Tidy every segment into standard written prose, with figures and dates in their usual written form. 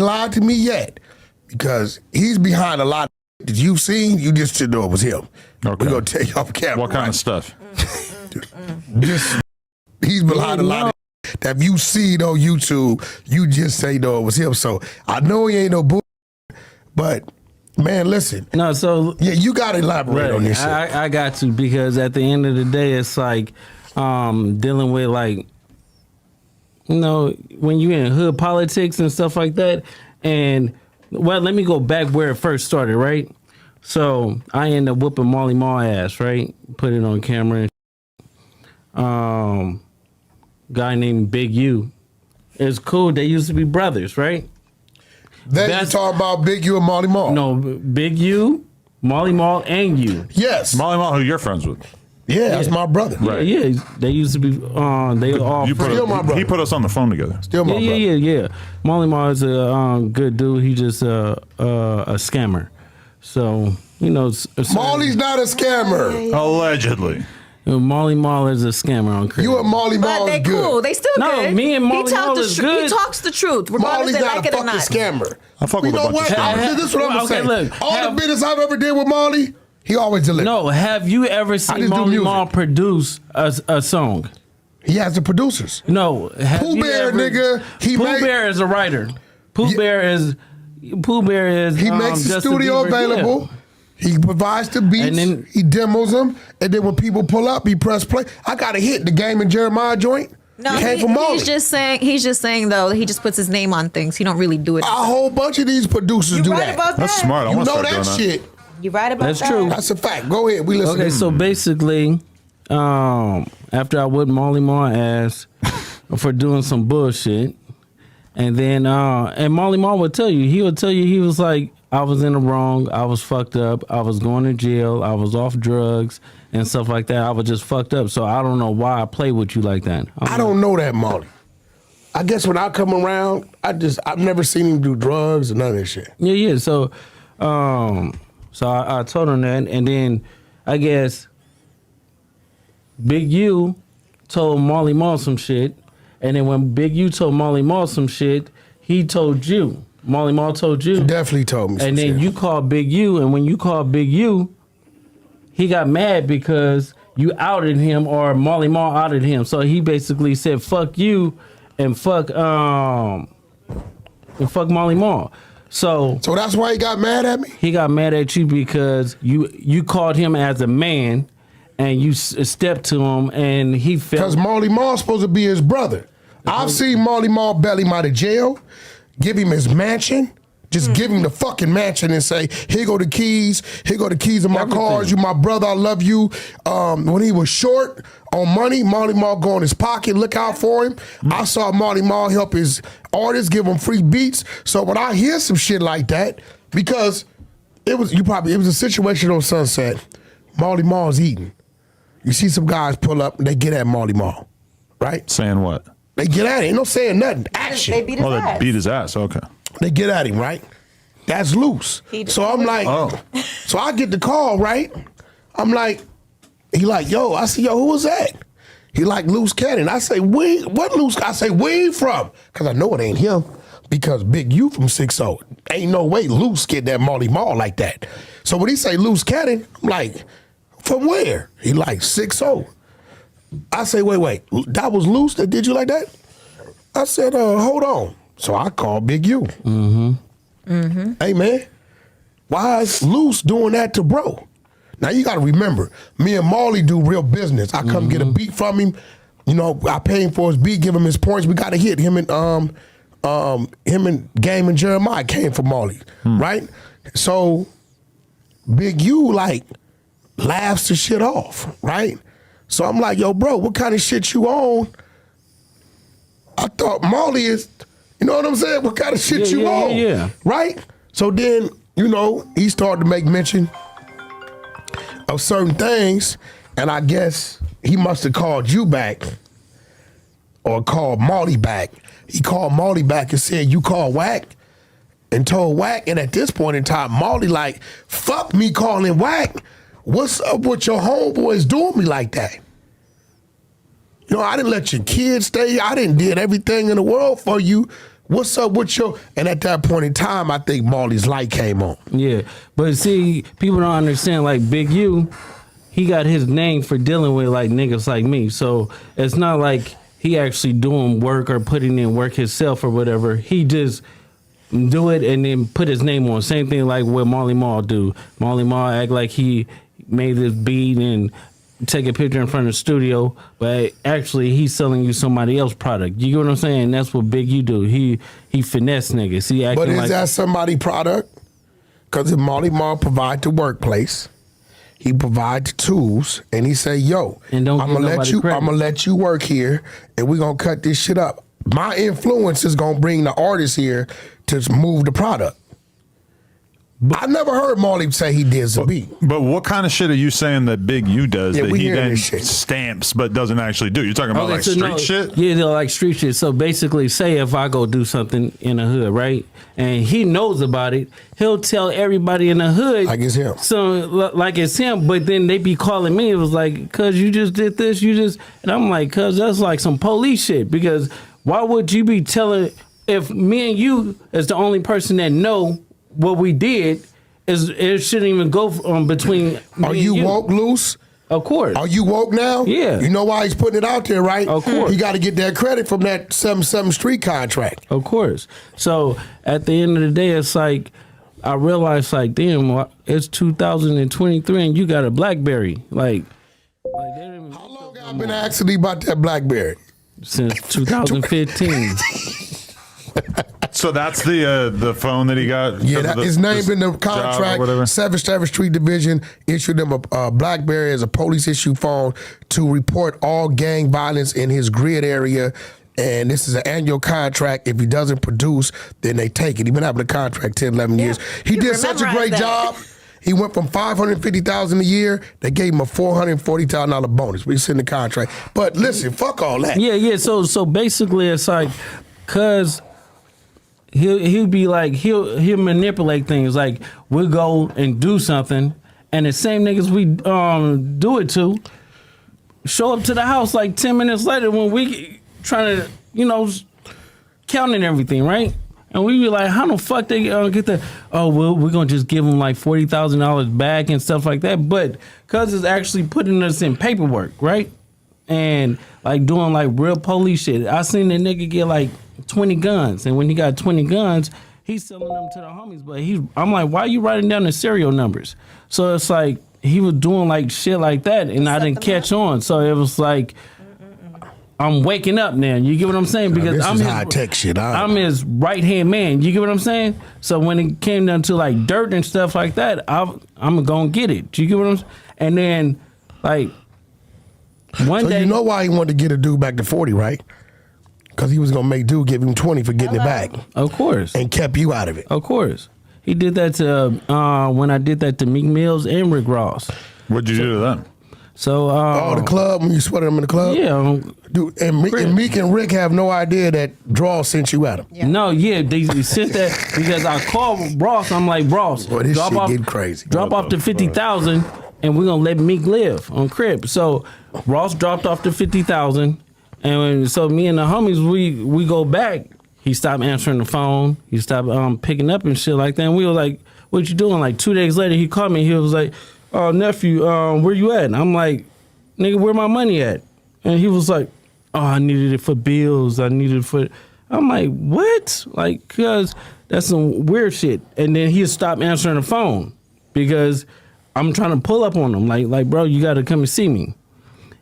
lied to me yet because he's behind a lot that you've seen. You just should know it was him. Okay. We're going to tell you off camera. What kind of stuff? He's behind a lot of that you see on YouTube. You just say no, it was him. So I know he ain't no bull, but man, listen. No, so yeah, you got to elaborate on this shit. I got to, because at the end of the day, it's like dealing with, like, you know, when you're in hood politics and stuff like that. And well, let me go back where it first started, right? So I ended up whooping Molly Ma ass, right? Put it on camera. Guy named Big U. It's cool. They used to be brothers, right? Then you talk about Big U and Molly Mall. No, Big U, Molly Mall, and you. Yes. Molly Mall, who you're friends with. Yeah, that's my brother. Right. Yeah, they used to be. They all. Still my brother. He put us on the phone together. Still my brother. Yeah. Molly Mall is a good dude. He just a scammer. So you know, Molly's not a scammer. Allegedly. Molly Mall is a scammer on crazy. You and Molly Mall But they is good. cool. They still No, good. me and Molly Mall is good. He talks the truth, regardless Molly's they not like a it or fucking not. scammer. I fuck with You a know bunch what? of scammers. This is what I'm gonna say. Look, All the business I've ever did with Molly, he always delivered. No, have you ever seen just do Molly music. Mall produce a song? He has the producers. No. Have Pooh you Bear, ever, nigga, he Pooh made- Bear is a writer. Pooh Bear is. He makes the Justin studio Bieber. available. Yeah. He provides the beats. And then- he demos them. And then when people pull up, he press play. I got a hit. The Game and Jeremiah joint. No, came from Molly. he's just saying though, he just puts his name on things. He don't really do it. A whole bunch of these producers do right that. about That's that. smart. I You want to know start that doing shit. You right about That's that. true. That's a fact. Go ahead. We listen. Okay, so basically, after I whipped Molly Mall ass for doing some bullshit, and then and Molly Mall would tell you, he was like, I was in the wrong, I was fucked up, I was going to jail, I was off drugs and stuff like that. I was just fucked up, so I don't know why I play with you like that. I don't know that, Molly. I guess when I come around, I've never seen him do drugs or none of that shit. Yeah. So, I told him that, and then I guess Big U told Molly Mall some shit, and then when Big U told Molly Mall some shit, he told you. Molly Mall told you. He definitely told me. And then you called Big U, and when you called Big U, he got mad because you outed him, or Molly Mall outed him. So he basically said, "Fuck you," and fuck Molly Mall. So that's why he got mad at me? He got mad at you because you called him as a man, and you stepped to him, and he felt. Because Molly Mall's supposed to be his brother. I've seen Molly Mall bail him out of jail, give him his mansion, just give him the fucking mansion and say, here go the keys of my cars, you my brother, I love you. When he was short on money, Molly Mall go in his pocket, look out for him. I saw Molly Mall help his artists, give him free beats. So when I hear some shit like that, because it was a situation on Sunset, Molly Mall's eating. You see some guys pull up and they get at Molly Mall, right? Saying what? They get at him. Ain't no saying nothing. Action. They beat his ass. They beat his ass. Okay. They get at him, right? That's Luce. So I'm like, so I get the call, right? I'm like, he like, yo, I say, yo, who was that? He like, Luce Cannon. I say, what Luce? I say, where you from? Because I know it ain't him. Because Big U from 6-0. Ain't no way Luce get that Molly Mall like that. So when he say Luce Cannon, I'm like, from where? He like 6-0. I say, wait, that was Luce that did you like that? I said, hold on. So I called Big U. Hey, man, why is Luce doing that to bro? Now, you got to remember, me and Molly do real business. I come get a beat from him. You know, I pay him for his beat, give him his points. We got to hit him and Game and Jeremiah came from Molly, right? So Big U, like, laughs the shit off, right? So I'm like, yo, bro, what kind of shit you on? I thought Molly is, you know what I'm saying? What kind of shit you on? Yeah. Right? So then, you know, he started to make mention of certain things, and I guess he must have called you back or called Molly back. He called Molly back and said, you called Wack, and told Wack, and at this point in time, Molly like, fuck me calling Wack. What's up with your homeboys doing me like that? You know, I didn't let your kids stay. I didn't did everything in the world for you. What's up with your? And at that point in time, I think Marley's light came on. Yeah, but see, people don't understand. Like Big U, he got his name for dealing with like niggas like me. So it's not like he actually doing work or putting in work himself or whatever. He just do it and then put his name on. Same thing like what Marley Marl do. Marley Marl act like he made this beat and take a picture in front of the studio, but actually he's selling you somebody else's product. You get what I'm saying? That's what Big U do. He finesse niggas. He acting But is like that somebody product? Because if Marley Marl provide the workplace, he provide the tools, and he say, "Yo, And don't I'm give gonna let nobody you. credit. I'm gonna let you work here, and we're gonna cut this shit up. My influence is gonna bring the artist here to move the product." I never heard Marley say he did the beat. But what kind of shit are you saying that Big U does Yeah, that we he hearing then this shit. stamps but doesn't actually do? You're talking about Okay, like so street no, shit? Yeah, they're like street shit. So basically, say if I go do something in the hood, right, and he knows about it, he'll tell everybody in the hood Like it's him. So like it's him, but then they be calling me. It was like, "Cuz you just did this, you just," and I'm like, "Cuz that's like some police shit." Because why would you be telling if me and you is the only person that know what we did? It shouldn't even go between. Are me you and woke, Luce? Of course. Are you woke now? Yeah. You know why he's putting it out there, right? Of course. He got to get that credit from that 7-7 street contract. Of course. So at the end of the day, it's like I realized, like, damn, it's 2023 and you got a BlackBerry, like they didn't even How long have I been asking you about that BlackBerry? since 2015. So that's the phone that he got? Yeah, because of his name in the job or contract. whatever? 7th Street Division issued him a BlackBerry as a police issue phone to report all gang violence in his grid area. And this is an annual contract. If he doesn't produce, then they take it. He's been having a contract 10, 11 years. He You did such a memorize great that. job. He went from $550,000 a year. They gave him a $440,000 bonus. We send the contract. But listen, fuck all that. Yeah. So basically, it's like, cause he'll be like he'll manipulate things. Like we'll go and do something, and the same niggas we do it to show up to the house like 10 minutes later when we trying to counting everything, right? And we be like, how the fuck they get that? Oh, well, we're gonna just give them like $40,000 back and stuff like that. But cause it's actually putting us in paperwork, right? And like doing like real police shit. I seen the nigga get like 20 guns, and when he got 20 guns, he's selling them to the homies. But I'm like, why are you writing down the serial numbers? So it's like he was doing like shit like that, and I didn't catch on. So it was like, I'm waking up now. You get what I'm saying? Because This I'm is his, high-tech shit. I'm his right hand man. You get what I'm saying? So when it came down to like dirt and stuff like that, I'm gonna get it. You get what I'm saying? And then like one So day, you know why he wanted to get a dude back to 40, right? Because he was going to make dude give him 20 for getting it back of course, and kept you out of it. of course, he did that to when I did that to Meek Mills and Rick Ross. What'd you do to them? So Oh, the club, when you sweated him in the club? yeah. Dude, and Meek and Rick have no idea that Draw sent you at him. No, yeah, they sent that because I called Ross. I'm like, Ross, Boy, this shit getting crazy. Drop off the 50,000, and we're gonna let Meek live on Crib. So Ross dropped off the 50,000, and so me and the homies we go back. He stopped answering the phone. He stopped picking up and shit like that. And we were like, "What you doing?" Like 2 days later, he called me. He was like, "Oh, nephew, where you at?" And I'm like, "Nigga, where my money at?" And he was like, "Oh, I needed it for bills. I needed it for." I'm like, "What?" Like, cause that's some weird shit. And then he stopped answering the phone because I'm trying to pull up on him. Like, bro, you got to come and see me.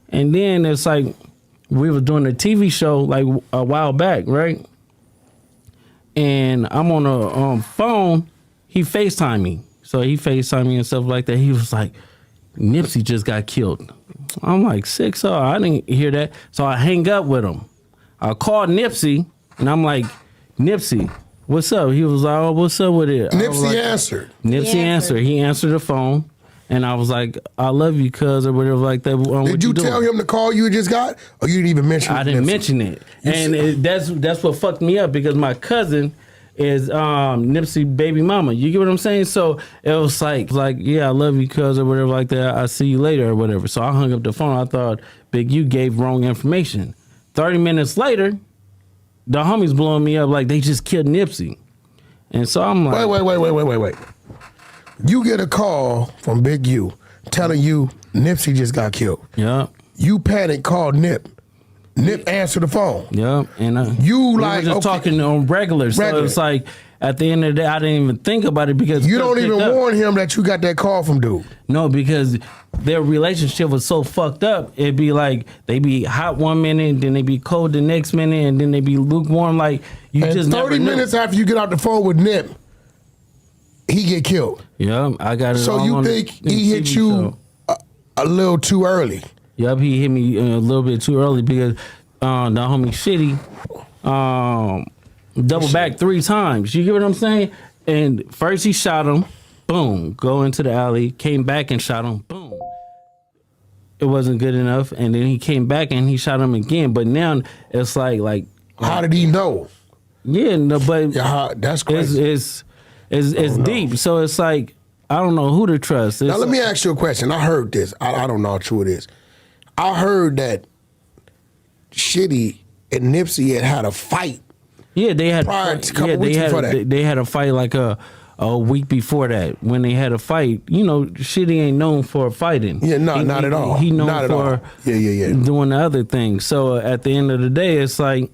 And then it's like we were doing a TV show like a while back, right? And I'm on a phone. He FaceTimed me. So he FaceTimed me and stuff like that. He was like, Nipsey just got killed. I'm like, sick. So I didn't hear that. So I hang up with him. I called Nipsey and I'm like, Nipsey, what's up? He was like, oh, what's up with it? I was Nipsey like, answered. Nipsey answered. He answered the phone. And I was like, I love you, cuz, or whatever like that. Did you tell him the call you just got? Or you didn't even mention it? I didn't Nipsey? mention it. And that's what fucked me up because my cousin is Nipsey baby mama. You get what I'm saying? So it was like, yeah, I love you, cuz, or whatever like that. I see you later or whatever. So I hung up the phone. I thought Big U gave wrong information. 30 minutes later, the homies blowing me up like they just killed Nipsey. And so I'm like, Wait. You get a call from Big U telling you Nipsey just got killed. yeah. You panic, call Nip. Nip answer the phone. Yeah, and You we like, were just okay. talking on regular, so Regular. it's like at the end of the day, I didn't even think about it because You Chris don't even picked up. warn him that you got that call from dude. No, because their relationship was so fucked up. It'd be like they be hot one minute, then they be cold the next minute, and then they be lukewarm. Like you And just 30 never knew. minutes after you get off the phone with Nip, he get killed. Yeah, I got it. So all you on think the he hit TV you show. a little too early? Yep, he hit me a little bit too early because the homie Shitty double back 3 times. You get what I'm saying? And first he shot him, boom, go into the alley, came back and shot him, boom. It wasn't good enough, and then he came back and he shot him again. But now it's like How did he know? yeah, no, but Yeah, that's crazy. it's deep. So it's like I don't know who to trust. Now It's let me ask you a question. I heard this. I don't know how true it is. I heard that Shitty and Nipsey had a fight. Yeah, they had Prior to a couple weeks they had before that. they had a fight like a week before that when they had a fight. You know, Shitty ain't known for fighting. Yeah, no, not at all. He known Not at for all. Yeah. doing the other things. So at the end of the day, it's like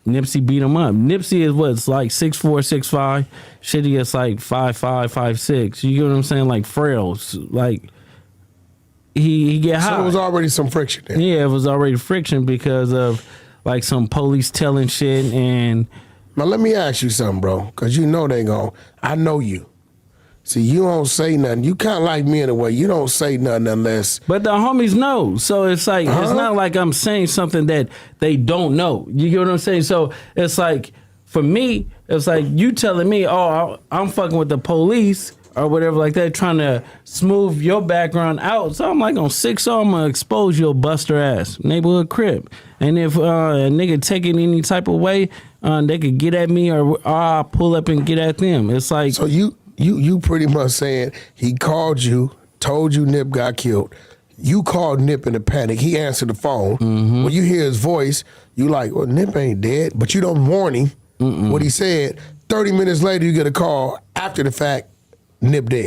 Nipsey beat him up. Nipsey is what's like 6'4", 6'5". Shitty is like 5'5", 5'6". You get what I'm saying? Like frails. Like he get high. So there was already some friction there. Yeah, it was already friction because of like some police telling shit and. Now let me ask you something, bro, because you know they gon'. I know you. See, you don't say nothing. You kind of like me in a way. You don't say nothing unless. But the homies know. So it's like, it's not like I'm saying something that they don't know. You get what I'm saying? So it's like, for me, it's like you telling me, oh, I'm fucking with the police or whatever like that, trying to smooth your background out. So I'm like, on 6-0, I'm going to expose your buster ass neighborhood crib. And if a nigga take it any type of way, they could get at me or I'll pull up and get at them. It's like. So you pretty much saying he called you, told you Nip got killed. You called Nip in a panic. He answered the phone. Mm-hmm. When you hear his voice, you like, well, Nip ain't dead. But you don't warn him what he said. 30 minutes later, you get a call after the fact, Nip dead.